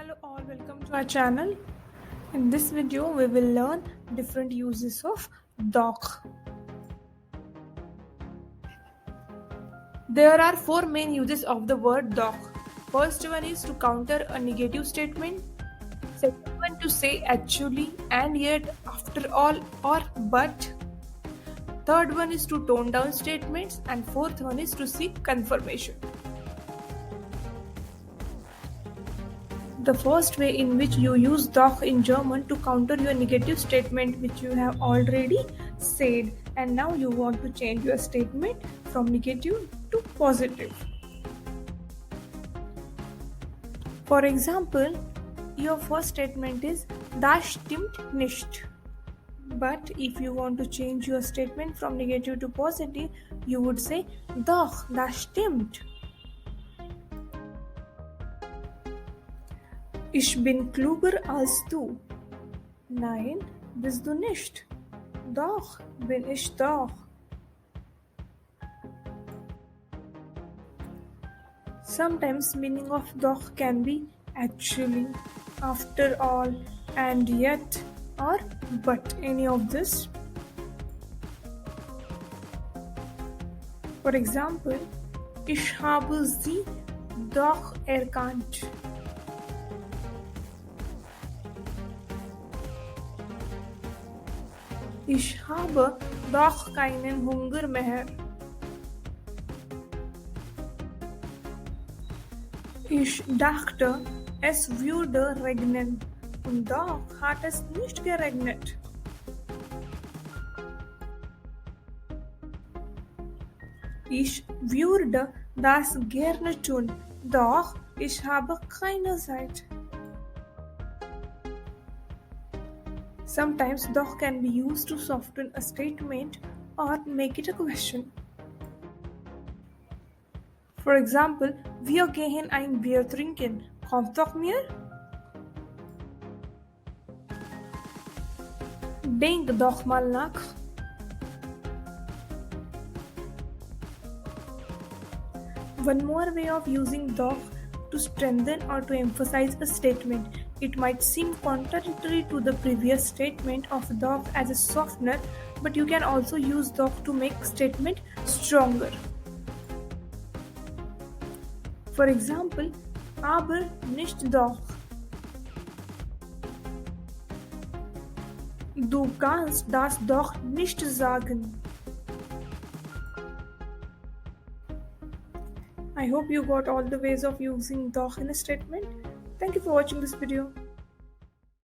Hello all, welcome to our channel. In this video we will learn different uses of Doch. There are four main uses of the word Doch. First one is to counter a negative statement. Second one to say actually and yet, after all or but. Third one is to tone down statements, and fourth one is to seek confirmation. The first way in which you use Doch in German to counter your negative statement which you have already said, and now you want to change your statement from negative to positive. For example, your first statement is Das stimmt nicht. But if you want to change your statement from negative to positive, you would say Doch, das stimmt. Ich bin klüger als du. Nein, bist du nicht. Doch, bin ich doch. Sometimes meaning of doch can be actually, after all, and yet, or but, any of this. For example, ich habe sie doch erkannt. Ich habe doch keinen Hunger mehr. Ich dachte, es würde regnen, und doch hat es nicht geregnet. Ich würde das gerne tun, doch ich habe keine Zeit. Sometimes Doch can be used to soften a statement or make it a question. For example, wir gehen ein Bier trinken. Kommst doch mir? Denk doch mal nach. One more way of using Doch to strengthen or to emphasize a statement. It might seem contradictory to the previous statement of Doch as a softener, but you can also use Doch to make statement stronger. For example, aber nicht doch. Du kannst das doch nicht sagen. I hope you got all the ways of using Doch in a statement. Thank you for watching this video.